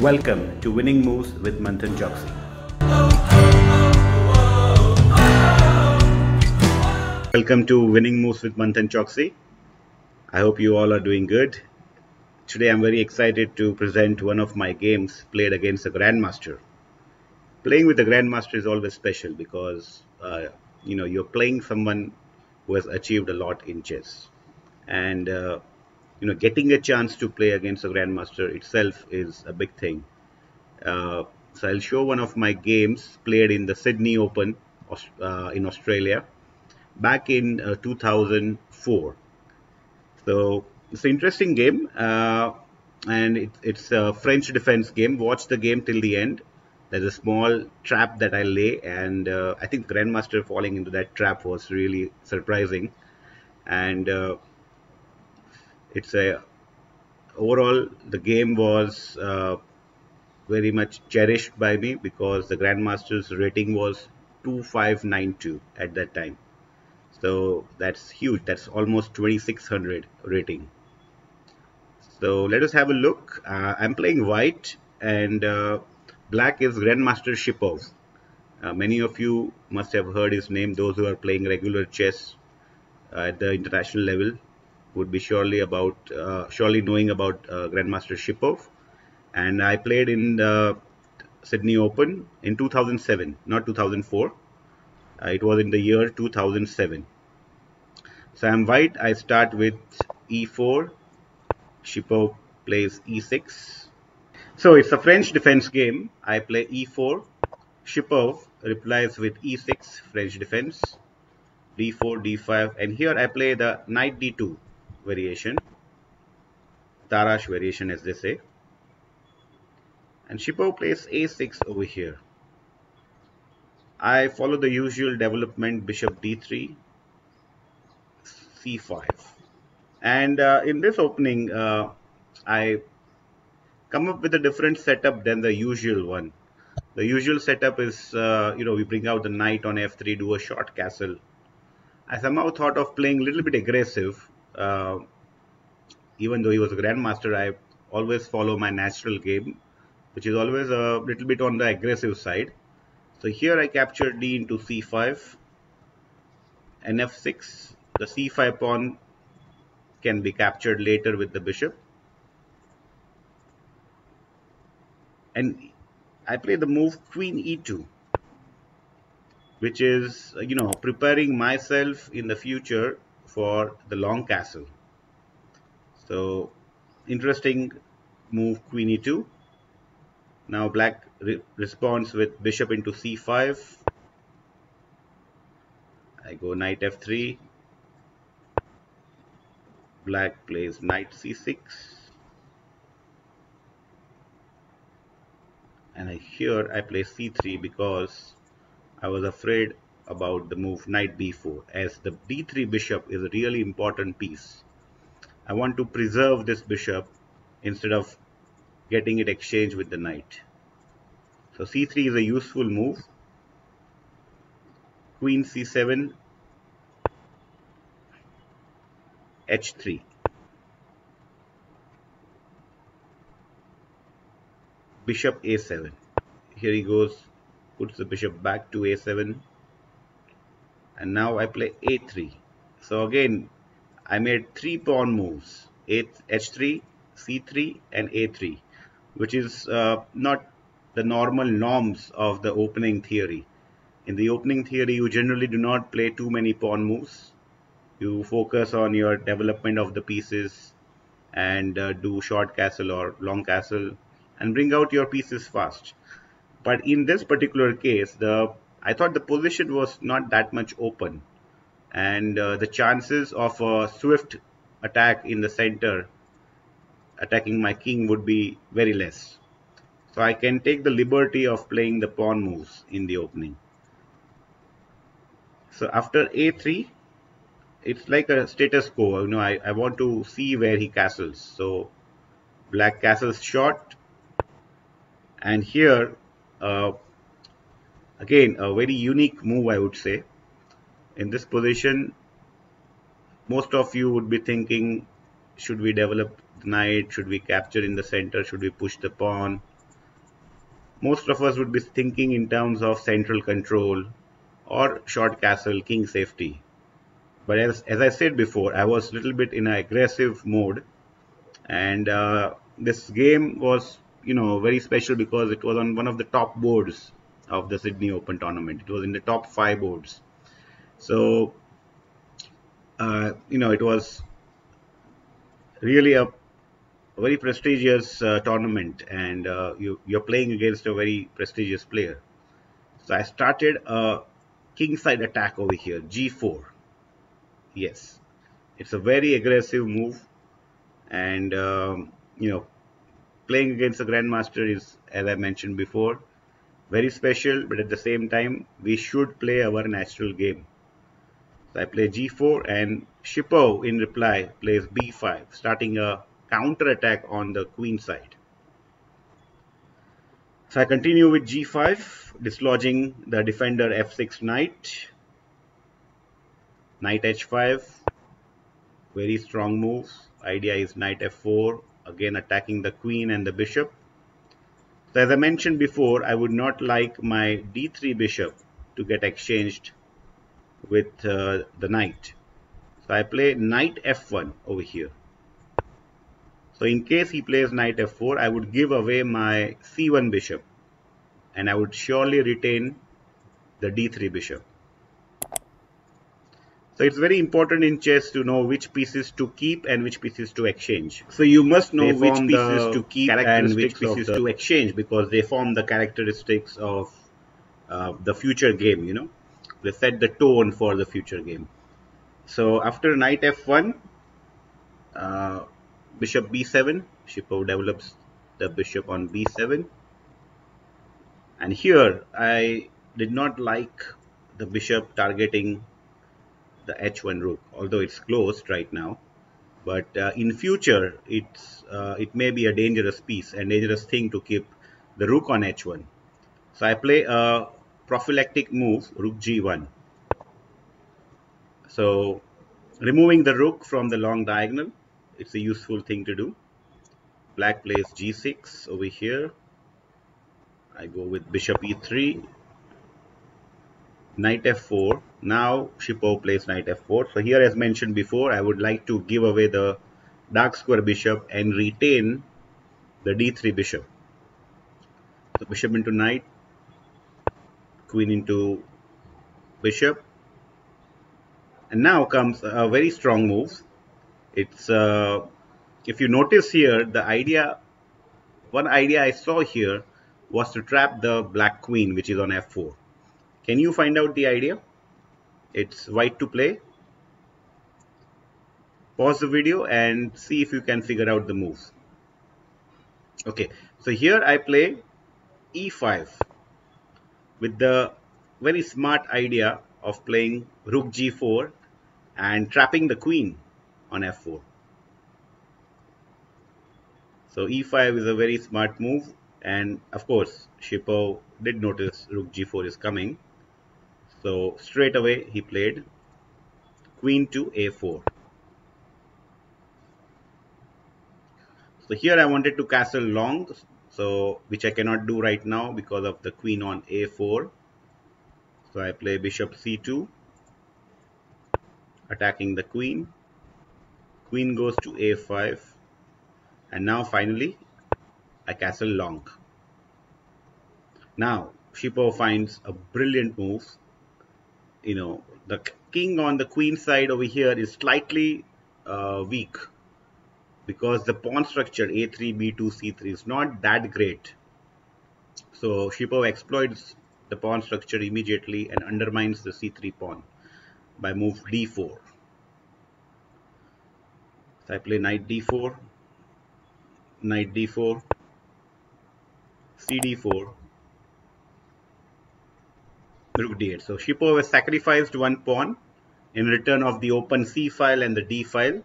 Welcome to Winning Moves with Manthan Chokshi. Welcome to Winning Moves with Manthan Chokshi. I hope you all are doing good. Today I'm very excited to present one of my games played against a Grandmaster. Playing with a Grandmaster is always special because you're playing someone who has achieved a lot in chess, and getting a chance to play against a Grandmaster itself is a big thing. So I'll show one of my games played in the Sydney Open in Australia back in 2004. So it's an interesting game, and it's a French defense game. Watch the game till the end. There's a small trap that I lay, and I think Grandmaster falling into that trap was really surprising. And it's a overall the game was very much cherished by me because the Grandmaster's rating was 2592 at that time. So that's huge. That's almost 2600 rating. So let us have a look. I'm playing white, and black is Grandmaster Shipov. Many of you must have heard his name. Those who are playing regular chess at the international level would be surely knowing about Grandmaster Shipov. And I played in the Sydney Open in 2007, not 2004. It was in the year 2007. So I'm white. I start with e4. Shipov plays e6. So it's a French defense game. I play e4. Shipov replies with e6, French defense, d4, d5, and here I play the knight d2 variation, Tarash variation as they say. And Shipov plays a6 over here. I follow the usual development, bishop d3, c5. And in this opening, I come up with a different setup than the usual one. The usual setup is, we bring out the knight on f3, do a short castle. I somehow thought of playing a little bit aggressive. Even though he was a Grandmaster, I always follow my natural game, which is always a little bit on the aggressive side. So here I capture d into c5 and f6. The c5 pawn can be captured later with the bishop. And I play the move queen e2, which is, preparing myself in the future for the long castle. So interesting move, queen e2. Now black responds with bishop into c5. I go knight f3. Black plays knight c6. And here I play c3 because I was afraid about the move knight b4, as the d3 bishop is a really important piece. I want to preserve this bishop instead of getting it exchanged with the knight. So c3 is a useful move. Queen c7, h3. Bishop a7. Here he goes, puts the bishop back to a7. And now I play a3. So again, I made 3 pawn moves, h3, c3 and a3, which is not the normal norms of the opening theory. In the opening theory, you generally do not play too many pawn moves. You focus on your development of the pieces and do short castle or long castle and bring out your pieces fast. But in this particular case, I thought the position was not that much open, and the chances of a swift attack in the center attacking my king would be very less. So I can take the liberty of playing the pawn moves in the opening. So after a3, it's like a status quo. I want to see where he castles. So black castles short, and here again a very unique move, I would say. In this position, most of you would be thinking, should we develop the knight, should we capture in the center, should we push the pawn? most of us would be thinking in terms of central control or short castle, king safety. But as I said before, I was a little bit in an aggressive mode, and this game was, very special because it was on one of the top boards of the Sydney Open tournament. It was in the top 5 boards. So, it was really a very prestigious tournament, and you're playing against a very prestigious player. So I started a kingside attack over here, g4. Yes, it's a very aggressive move, and playing against a grandmaster is, as I mentioned before, very special. But at the same time, we should play our natural game. So I play g4, and Shipov in reply plays b5, starting a counter attack on the queen side. So I continue with g5, dislodging the defender f6 knight, knight h5, very strong moves. Idea is knight f4, again attacking the queen and the bishop. So as I mentioned before, I would not like my d3 bishop to get exchanged with the knight. So I play knight f1 over here. So in case he plays knight f4, I would give away my c1 bishop, and I would surely retain the d3 bishop. So it's very important in chess to know which pieces to keep and which pieces to exchange. So you must know which pieces to keep and which pieces to exchange, because they form the characteristics of the future game, They set the tone for the future game. So after knight f1, uh, bishop b7, Shipov develops the bishop on b7. And here I did not like the bishop targeting the h1 rook, although it's closed right now. But in future, it may be a dangerous piece and dangerous thing to keep the rook on h1. So I play a prophylactic move, rook g1. So removing the rook from the long diagonal, it's a useful thing to do. Black plays g6 over here. I go with bishop e3, knight f4. Now Shipov plays knight f4. So here, as mentioned before, I would like to give away the dark square bishop and retain the d3 bishop. So bishop into knight, queen into bishop, and now comes a very strong move. It's if you notice here, one idea I saw here was to trap the black queen, which is on f4. Can you find out the idea? It's white to play. Pause the video and see if you can figure out the move. Okay, so here I play e5 with the very smart idea of playing rook g4 and trapping the queen on f4. So e5 is a very smart move, and of course Shipov did notice rook g4 is coming, so straight away he played queen to a4. So here I wanted to castle long, so which I cannot do right now because of the queen on a4. So I play bishop c2, attacking the queen. Queen goes to a5, and now finally I castle long. Now Shipov finds a brilliant move. The king on the queen side over here is slightly weak, because the pawn structure a3, b2, c3 is not that great. So Shipov exploits the pawn structure immediately and undermines the c3 pawn by move d4. So I play knight d4, knight d4, cd4, rook d8. So Shipov has sacrificed one pawn in return of the open c file and the d file,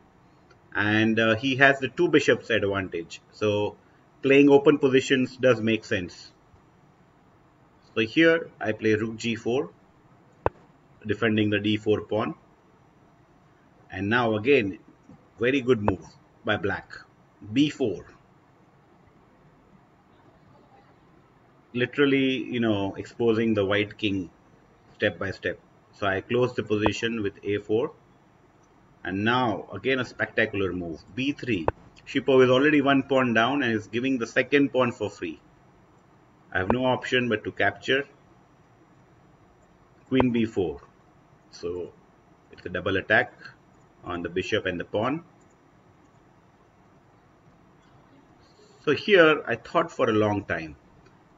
and he has the two bishops advantage. So playing open positions does make sense. So here I play rook g4, defending the d4 pawn, and now again very good move by black, b4. literally, exposing the white king step by step. So I closed the position with a4, and now again a spectacular move, b3. Shipov is already one pawn down and is giving the second pawn for free. I have no option but to capture. Queen b4. So it's a double attack on the bishop and the pawn. So here I thought for a long time,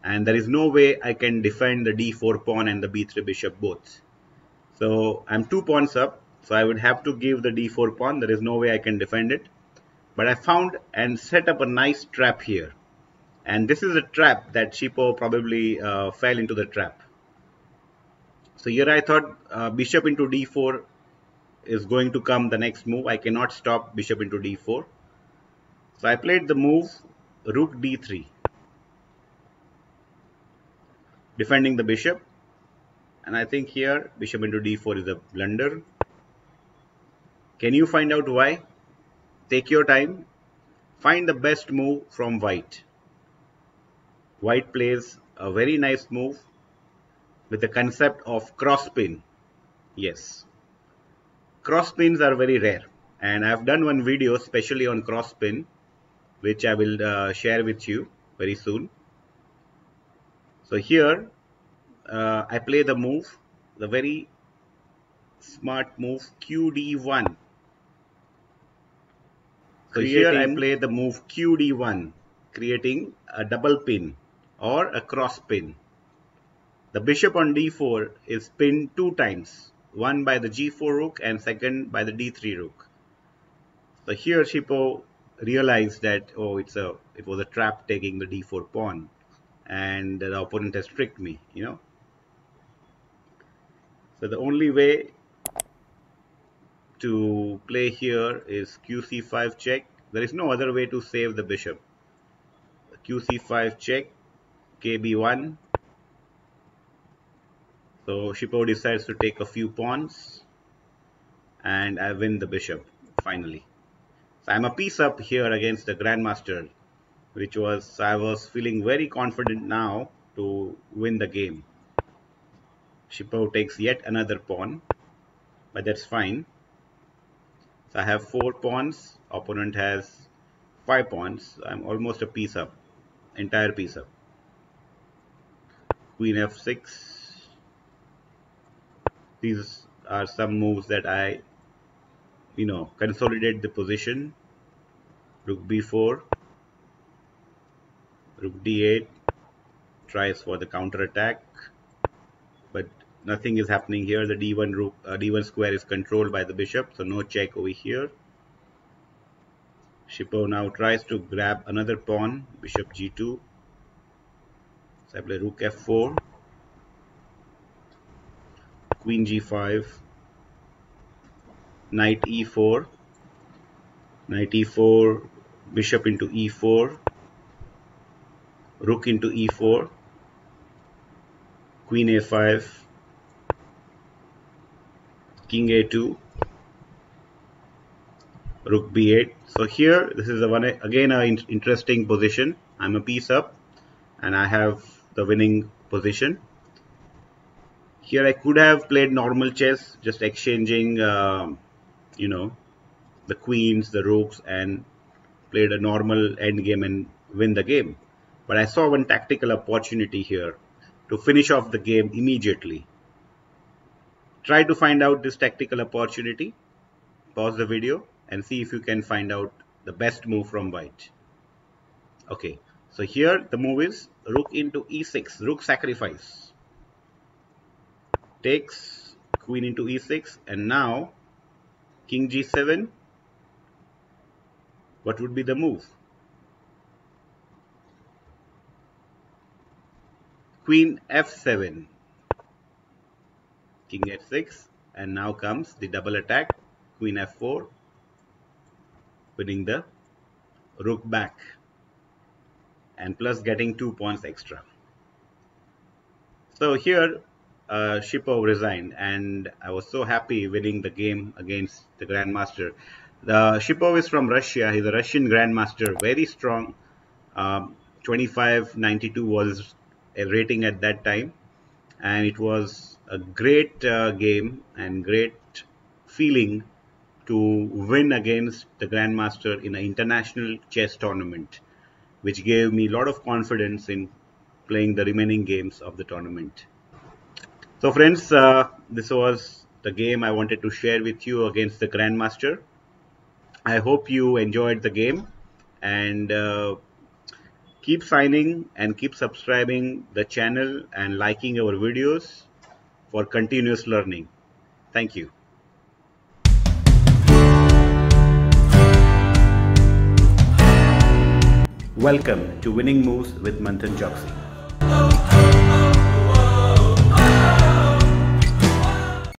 and there is no way I can defend the d4 pawn and the b3 bishop both. So I'm 2 pawns up, so I would have to give the d4 pawn. There is no way I can defend it. But I found and set up a nice trap here. And this is a trap that Shipov probably fell into the trap. So here I thought bishop into d4 is going to come the next move. I cannot stop bishop into d4. So I played the move rook d3, defending the bishop. And I think here bishop into d4 is a blunder. Can you find out why? Take your time. Find the best move from white. White plays a very nice move with the concept of cross pin. Yes, cross pins are very rare, and I've done one video specially on cross pin, which I will share with you very soon. So here I play the move, the very smart move QD1. So here I play the move QD1, creating a double pin or a cross pin. The bishop on d4 is pinned 2 times, one by the g4 rook and second by the d3 rook. So here Shipov realized that, oh, it was a trap taking the d4 pawn, and the opponent has tricked me, So the only way to play here is qc5 check. There is no other way to save the bishop. qc5 check, kb1. So Shipov decides to take a few pawns, and I win the bishop finally. So I'm a piece up here against the Grandmaster, I was feeling very confident now to win the game. Shipov takes yet another pawn, but that's fine. So I have 4 pawns, opponent has 5 pawns. I'm almost a piece up, entire piece up. Queen f6. These are some moves that I, consolidate the position. Rook b4, rook d8, tries for the counter attack, but nothing is happening here. The d1 square is controlled by the bishop, so no check over here. Shipov now tries to grab another pawn, bishop g2. So I play rook f4, queen g5, knight e4, knight e4, bishop into e4, rook into e4, queen a5, king a2, rook b8. So here this is again an interesting position. I'm a piece up and I have the winning position. Here I could have played normal chess, just exchanging the queens, the rooks, and played a normal endgame and win the game. But I saw one tactical opportunity here to finish off the game immediately. Try to find out this tactical opportunity. Pause the video and see if you can find out the best move from white. Okay, so here the move is rook into e6, rook sacrifice. Takes, queen into e6, and now king g7. What would be the move? Queen f7, king h6, and now comes the double attack, queen f4, winning the rook back, and plus getting 2 pawns extra. So here Shipov resigned, and I was so happy winning the game against the Grandmaster. The Shipov is from Russia. He's a Russian Grandmaster, very strong. 2592 was a rating at that time, and it was a great game and great feeling to win against the Grandmaster in an international chess tournament, which gave me a lot of confidence in playing the remaining games of the tournament. So, friends, this was the game I wanted to share with you against the Grandmaster. I hope you enjoyed the game, and keep signing and keep subscribing the channel and liking our videos for continuous learning. Thank you. Welcome to Winning Moves with Manthan Chokshi.